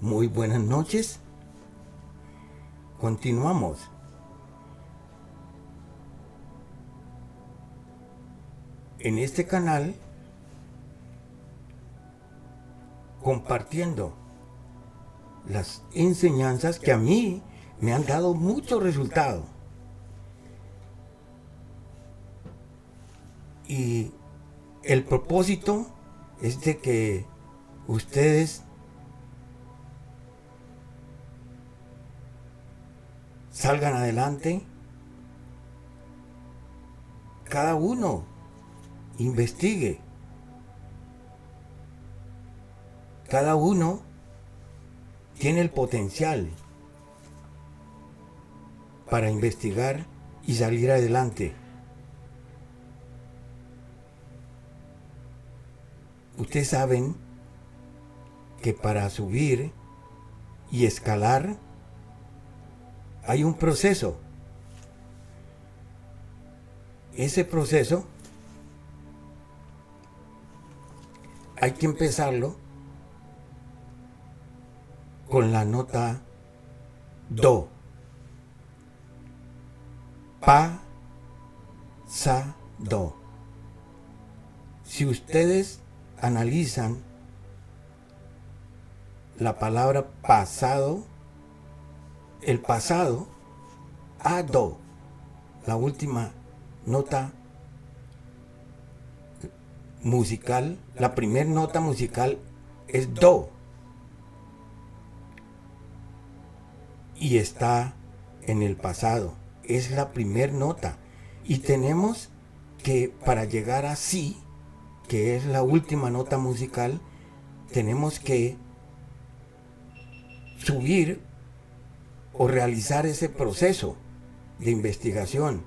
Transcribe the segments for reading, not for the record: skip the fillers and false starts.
Muy buenas noches. Continuamos. En este canal, compartiendo las enseñanzas que a mí me han dado mucho resultado. Y el propósito es de que ustedes salgan adelante, cada uno investigue, cada uno tiene el potencial para investigar y salir adelante. Ustedes saben que para subir y escalar hay un proceso. Ese proceso hay que empezarlo con la nota do. Pa, sa, do. Si ustedes analizan la palabra pasado, el pasado, a, do, la última nota musical, la primera nota musical es do. Y está en el pasado, es la primera nota. Y tenemos que, para llegar a si, que es la última nota musical, tenemos que subir o realizar ese proceso de investigación.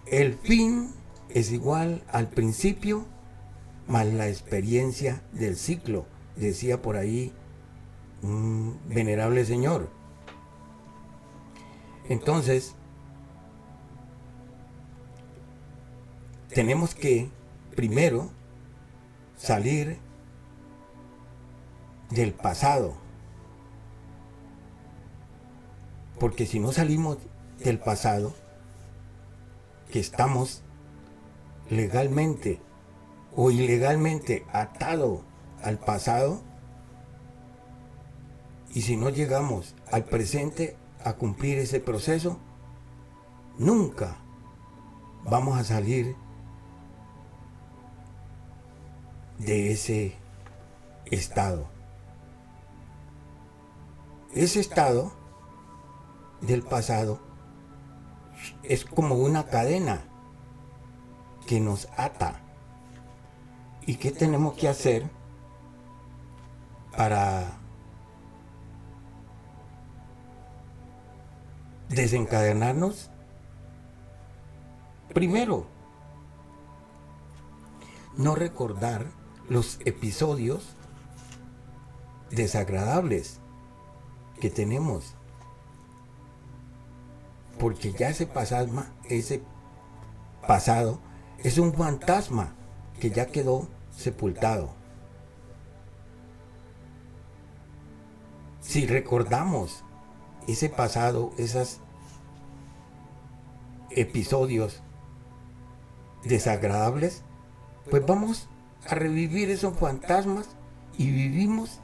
El fin es igual al principio más la experiencia del ciclo, decía por ahí un venerable señor. Entonces, tenemos que primero salir del pasado, porque si no salimos del pasado, que estamos legalmente o ilegalmente atados al pasado, y si no llegamos al presente a cumplir ese proceso, nunca vamos a salir de ese estado. Ese estado del pasado es como una cadena que nos ata. ¿Y qué tenemos que hacer para desencadenarnos? Primero, no recordar los episodios desagradables que tenemos, porque ya ese pasado es un fantasma que ya quedó sepultado. Si recordamos ese pasado, esos episodios desagradables, pues vamos a revivir esos fantasmas y vivimos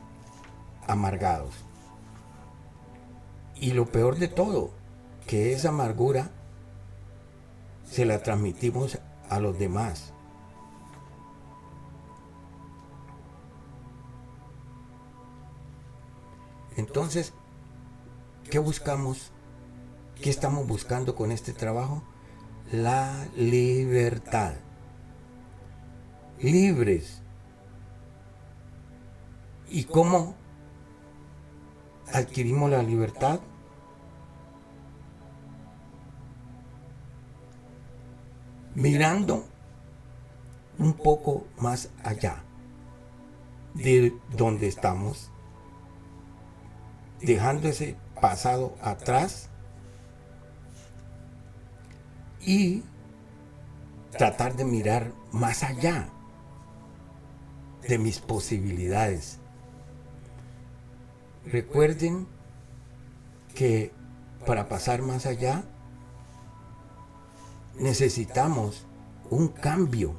amargados. Y lo peor de todo, que esa amargura se la transmitimos a los demás. Entonces, ¿qué buscamos? ¿Qué estamos buscando con este trabajo? La libertad. Libres. ¿Y cómo adquirimos la libertad? Mirando un poco más allá de donde estamos, dejando ese pasado atrás y tratar de mirar más allá de mis posibilidades. recuerden que para pasar más allá necesitamos un cambio.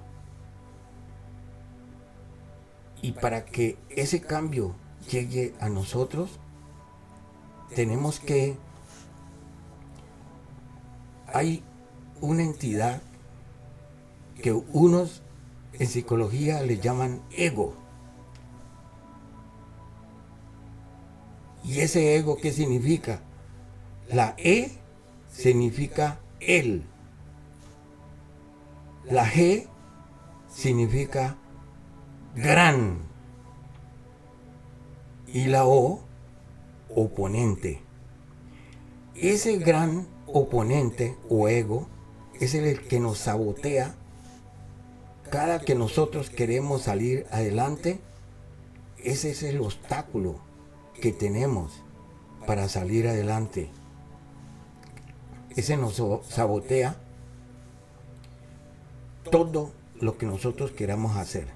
Y para que ese cambio llegue a nosotros, tenemos que... Hay una entidad que unos en psicología le llaman ego. ¿Y ese ego qué significa? La E significa él. La G significa gran. Y la O, oponente. Ese gran oponente o ego es el que nos sabotea cada que nosotros queremos salir adelante. Ese es el obstáculo que tenemos para salir adelante. Ese nos sabotea todo lo que nosotros queramos hacer.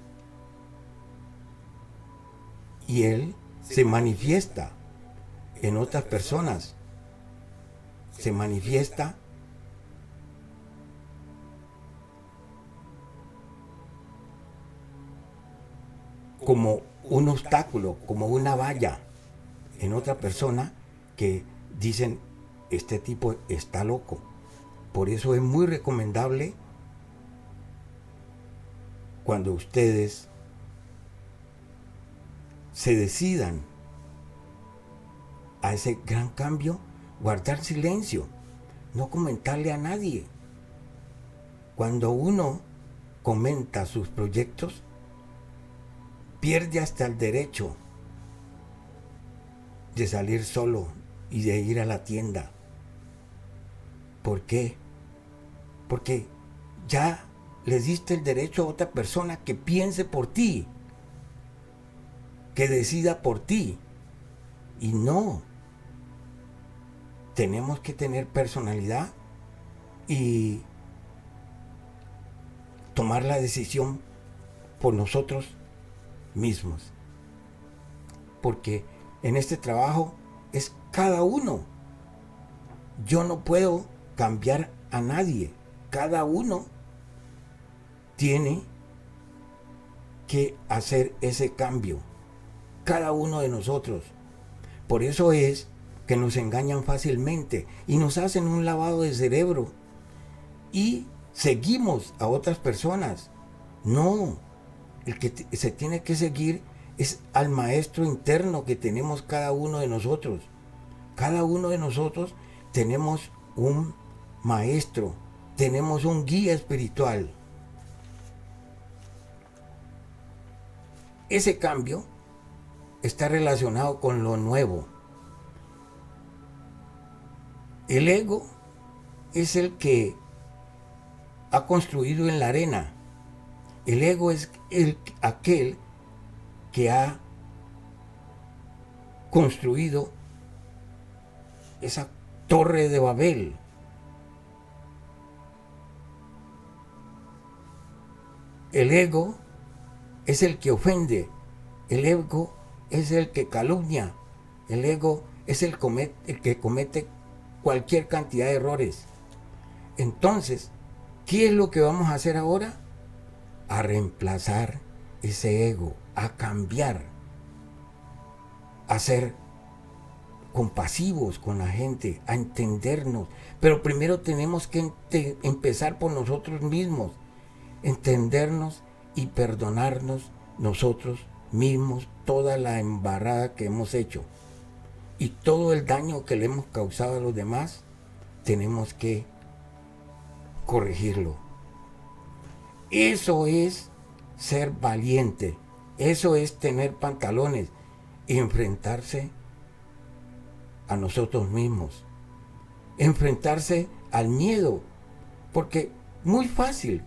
Y él se manifiesta en otras personas. Se manifiesta como un obstáculo, como una valla en otra persona que dicen, este tipo está loco. Por eso es muy recomendable cuando ustedes se decidan a ese gran cambio, guardar silencio, no comentarle a nadie. Cuando uno comenta sus proyectos, pierde hasta el derecho de salir solo y de ir a la tienda. ¿Por qué? Porque ya le diste el derecho a otra persona que piense por ti, que decida por ti. Y no, tenemos que tener personalidad y tomar la decisión por nosotros mismos. Porque en este trabajo es cada uno. Yo no puedo cambiar a nadie. Cada uno tiene que hacer ese cambio. Cada uno de nosotros. Por eso es que nos engañan fácilmente y nos hacen un lavado de cerebro y seguimos a otras personas. No, el que se tiene que seguir es al maestro interno que tenemos cada uno de nosotros. Cada uno de nosotros tenemos un maestro, tenemos un guía espiritual. Ese cambio está relacionado con lo nuevo. El ego es el que ha construido en la arena. El ego es aquel que ha construido esa torre de Babel. El ego es el que ofende. El ego es el que calumnia. El ego es el que comete cualquier cantidad de errores. Entonces, ¿qué es lo que vamos a hacer ahora? A reemplazar ese ego, a cambiar, a ser compasivos con la gente, a entendernos. Pero primero tenemos que empezar por nosotros mismos, entendernos y perdonarnos nosotros mismos toda la embarrada que hemos hecho y todo el daño que le hemos causado a los demás. Tenemos que corregirlo. Eso es ser valiente, eso es tener pantalones y enfrentarse a nosotros mismos, enfrentarse al miedo, porque muy fácil,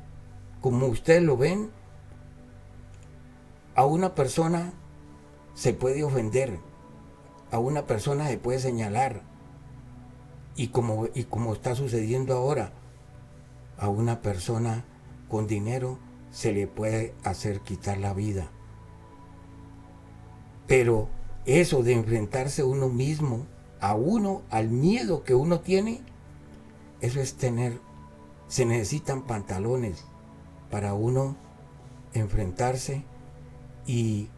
como ustedes lo ven, a una persona se puede ofender, a una persona se puede señalar, y como está sucediendo ahora, a una persona con dinero se le puede hacer quitar la vida. Pero eso de enfrentarse uno mismo, al miedo que uno tiene, eso es se necesitan pantalones para uno enfrentarse y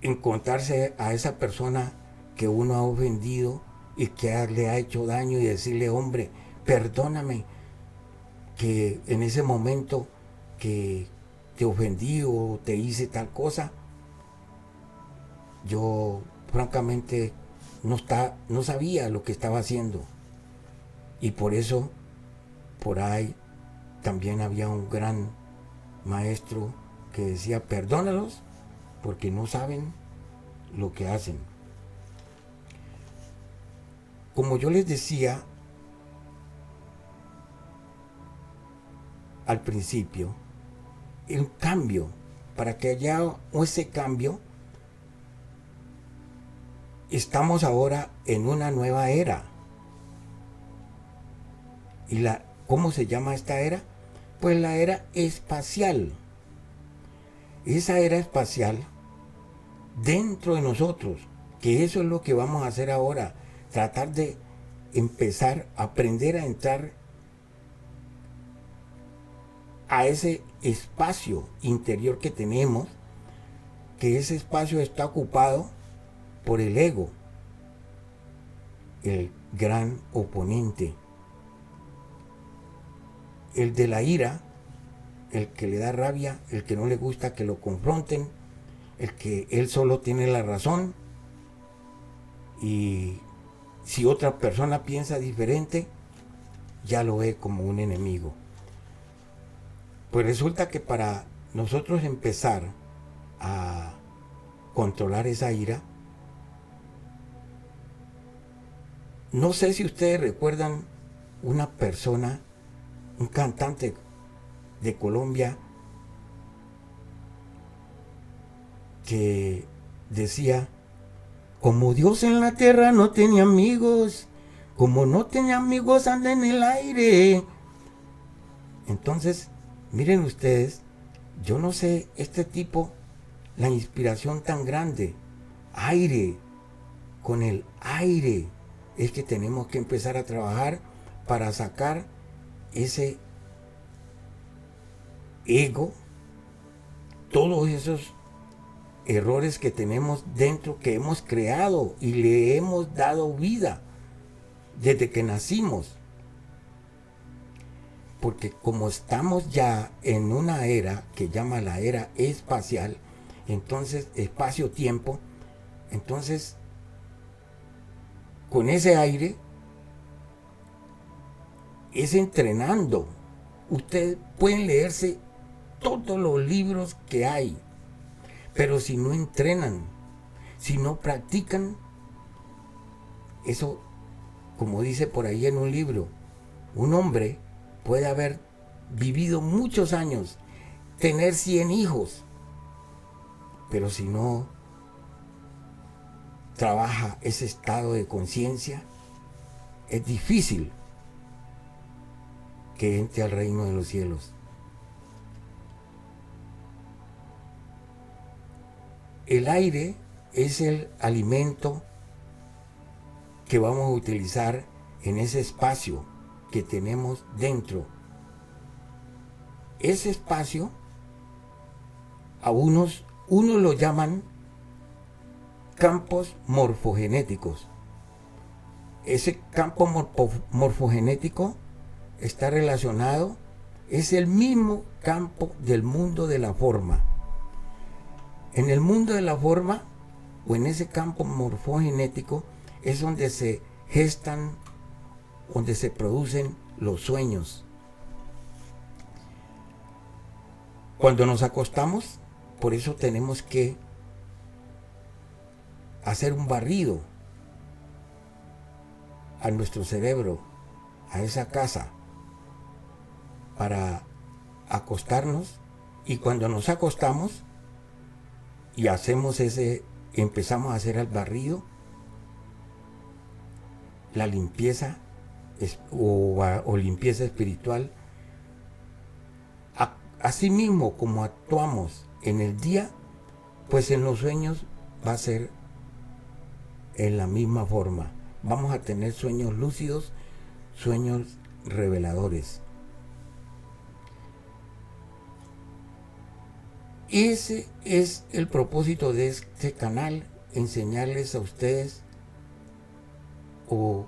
encontrarse a esa persona que uno ha ofendido y que le ha hecho daño y decirle, hombre, perdóname que en ese momento que te ofendí o te hice tal cosa, yo francamente no sabía lo que estaba haciendo. Y por eso, por ahí también había un gran maestro que decía, perdónalos porque no saben lo que hacen. Como yo les decía al principio, el cambio, para que haya ese cambio, estamos ahora en una nueva era. ¿Y cómo se llama esta era? Pues la era espacial. Esa era espacial dentro de nosotros, que eso es lo que vamos a hacer ahora, tratar de empezar a aprender a entrar a ese espacio interior que tenemos, que ese espacio está ocupado por el ego, el gran oponente, el de la ira, el que le da rabia, el que no le gusta que lo confronten, el que él solo tiene la razón, y si otra persona piensa diferente, ya lo ve como un enemigo. Pues resulta que para nosotros empezar a controlar esa ira, no sé si ustedes recuerdan una persona, un cantante de Colombia, que decía, como Dios en la tierra no tenía amigos, como no tenía amigos anda en el aire. Entonces, miren ustedes, yo no sé, este tipo, la inspiración tan grande, aire, con el aire, es que tenemos que empezar a trabajar para sacar ese ego, todos esos errores que tenemos dentro, que hemos creado y le hemos dado vida desde que nacimos. Porque como estamos ya en una era que llama la era espacial, entonces espacio-tiempo, entonces con ese aire es entrenando. Ustedes pueden leerse todos los libros que hay, pero si no entrenan, si no practican, eso, como dice por ahí en un libro, un hombre puede haber vivido muchos años, tener 100 hijos, pero si no trabaja ese estado de conciencia, es difícil que entre al reino de los cielos. El aire es el alimento que vamos a utilizar en ese espacio que tenemos dentro. Ese espacio, a unos lo llaman campos morfogenéticos. Ese campo morfogenético está relacionado, es el mismo campo del mundo de la forma. En el mundo de la forma, o en ese campo morfogenético, es donde se gestan, donde se producen los sueños. Cuando nos acostamos, por eso tenemos que hacer un barrido a nuestro cerebro, a esa casa, para acostarnos, y cuando nos acostamos y empezamos a hacer el barrido, la limpieza o limpieza espiritual, así mismo como actuamos en el día, pues en los sueños va a ser en la misma forma. Vamos a tener sueños lúcidos, sueños reveladores. Ese es el propósito de este canal, enseñarles a ustedes o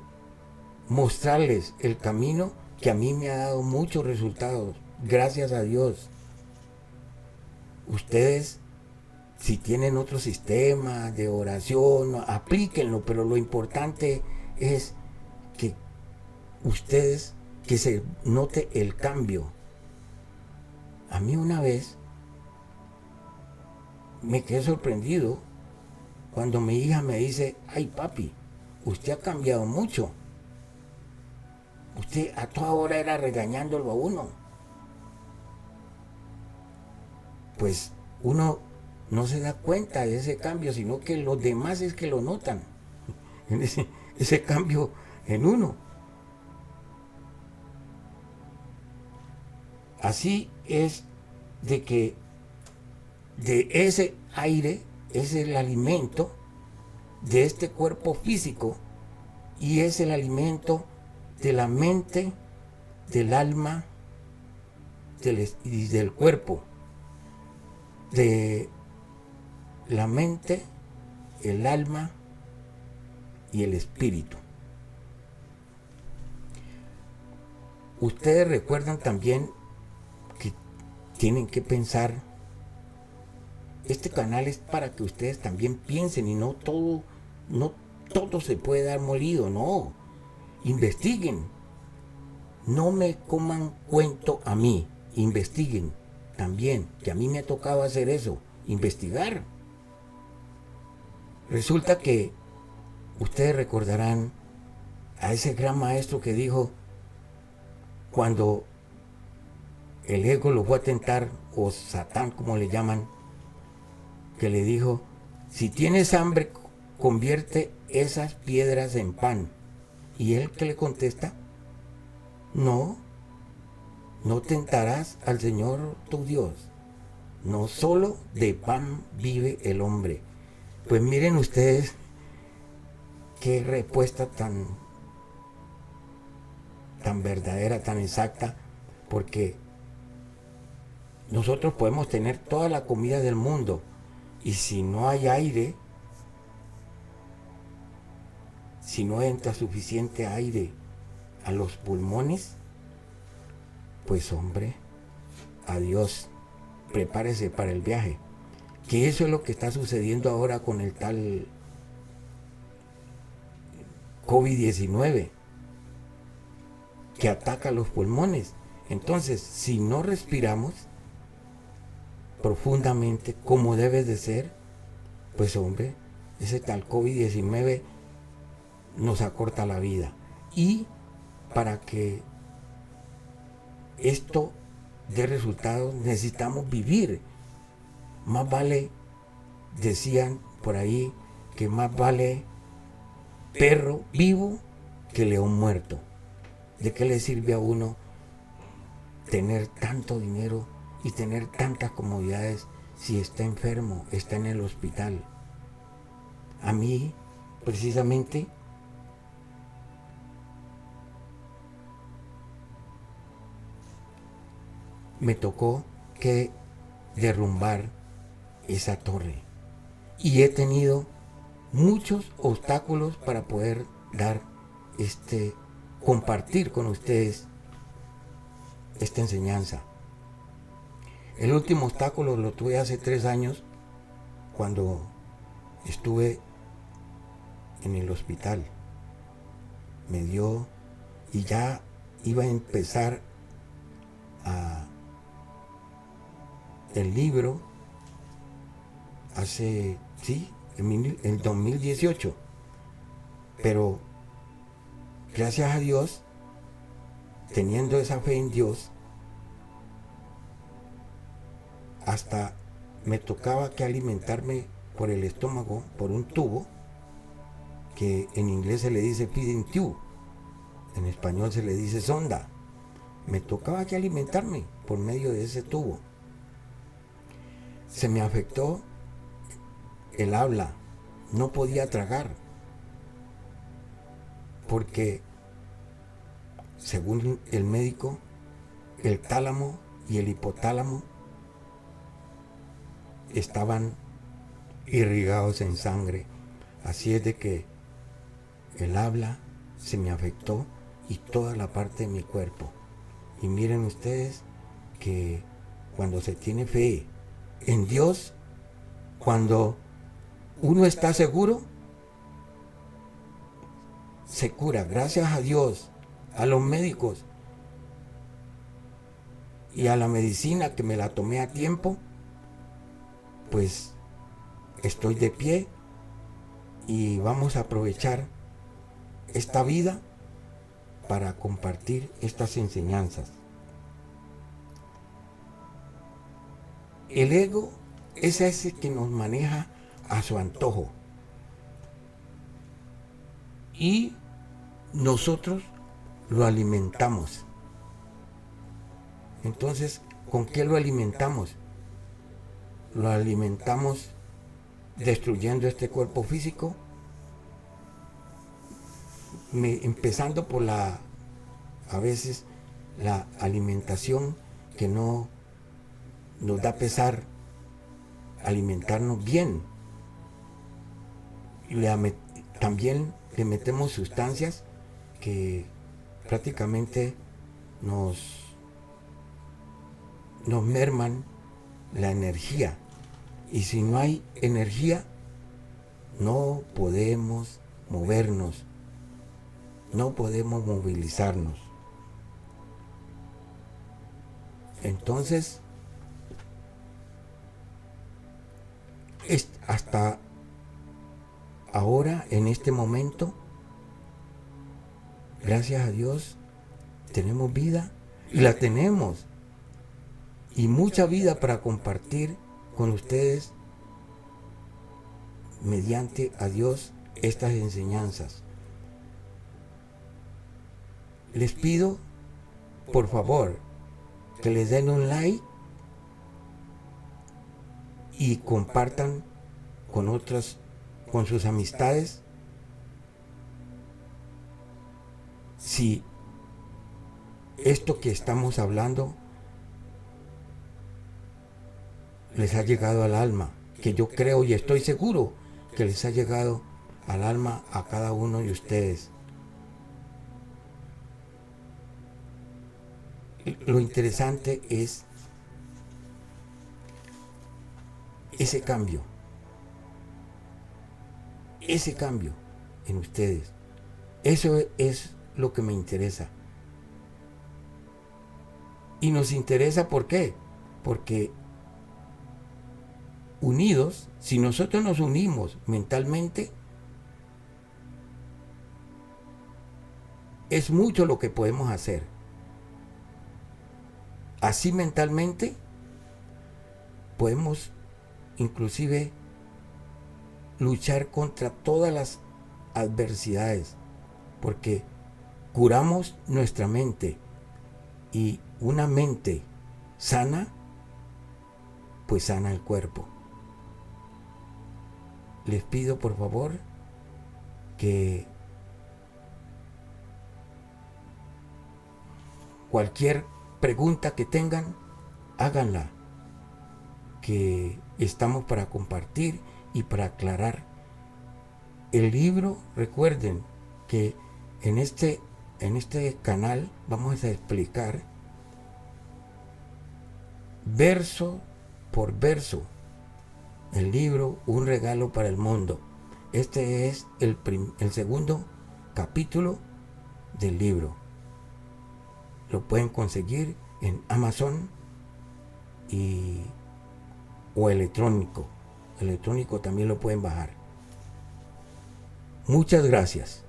mostrarles el camino que a mí me ha dado muchos resultados, gracias a Dios. Ustedes, si tienen otro sistema de oración, aplíquenlo, pero lo importante es que ustedes, que se note el cambio. A mí una vez me quedé sorprendido cuando mi hija me dice: ay papi, usted ha cambiado mucho. Usted a toda hora era regañándolo a uno. Pues uno no se da cuenta de ese cambio, sino que los demás es que lo notan. Ese cambio en uno. Así es de que de ese aire es el alimento de este cuerpo físico y es el alimento de la mente, del alma y del cuerpo. De la mente, el alma y el espíritu. Ustedes recuerdan también que tienen que pensar. Este canal es para que ustedes también piensen y no todo se puede dar molido, no. Investiguen. No me coman cuento a mí, investiguen también, que a mí me ha tocado hacer eso, investigar. Resulta que ustedes recordarán a ese gran maestro que dijo, cuando el ego lo fue a tentar, o Satán como le llaman, que le dijo: si tienes hambre, convierte esas piedras en pan. ¿Y él qué le contesta? No tentarás al Señor tu Dios. No solo de pan vive el hombre. Pues miren ustedes qué respuesta tan verdadera, tan exacta, porque nosotros podemos tener toda la comida del mundo y si no hay aire, si no entra suficiente aire a los pulmones, pues hombre, adiós, prepárese para el viaje. Que eso es lo que está sucediendo ahora con el tal COVID-19, que ataca los pulmones. Entonces, si no respiramos profundamente como debe de ser, pues hombre, ese tal COVID-19 nos acorta la vida. Y para que esto dé resultados necesitamos vivir. Más vale, decían por ahí, que más vale perro vivo que león muerto. ¿De qué le sirve a uno tener tanto dinero y tener tantas comodidades si está enfermo, está en el hospital? A mí, precisamente, me tocó que derrumbar esa torre y he tenido muchos obstáculos para poder dar compartir con ustedes esta enseñanza. El último obstáculo lo tuve hace 3 años cuando estuve en el hospital. Me dio y ya iba a empezar el libro hace, en 2018. Pero gracias a Dios, teniendo esa fe en Dios, hasta me tocaba que alimentarme por el estómago, por un tubo, que en inglés se le dice feeding tube, en español se le dice sonda. Me tocaba que alimentarme por medio de ese tubo. Se me afectó el habla, no podía tragar, porque según el médico, el tálamo y el hipotálamo estaban irrigados en sangre. Así es de que el habla se me afectó y toda la parte de mi cuerpo. Y miren ustedes que cuando se tiene fe en Dios, cuando uno está seguro, se cura. Gracias a Dios, a los médicos y a la medicina que me la tomé a tiempo, pues estoy de pie y vamos a aprovechar esta vida para compartir estas enseñanzas. El ego es ese que nos maneja a su antojo y nosotros lo alimentamos. Entonces, ¿con qué lo alimentamos? Lo alimentamos destruyendo este cuerpo físico, empezando por a veces la alimentación que no nos da pesar alimentarnos bien. También le metemos sustancias que prácticamente nos merman la energía. Y si no hay energía, no podemos movernos, no podemos movilizarnos. Entonces, hasta ahora, en este momento, gracias a Dios, tenemos vida y la tenemos. Y mucha vida para compartir con ustedes mediante a Dios estas enseñanzas. Les pido, por favor, que les den un like y compartan con sus amistades si esto que estamos hablando les ha llegado al alma, que yo creo y estoy seguro que les ha llegado al alma a cada uno de ustedes. Lo interesante es ese cambio en ustedes. Eso es lo que me interesa. Y nos interesa, ¿por qué? Porque unidos, si nosotros nos unimos mentalmente, es mucho lo que podemos hacer. Así mentalmente podemos inclusive luchar contra todas las adversidades, porque curamos nuestra mente, y una mente sana, pues sana el cuerpo. Les pido por favor que cualquier pregunta que tengan, háganla, que estamos para compartir y para aclarar. El libro, recuerden que en este canal vamos a explicar verso por verso el libro Un regalo para el mundo. Este es el segundo capítulo del libro. Lo pueden conseguir en Amazon o electrónico. Electrónico también lo pueden bajar. Muchas gracias.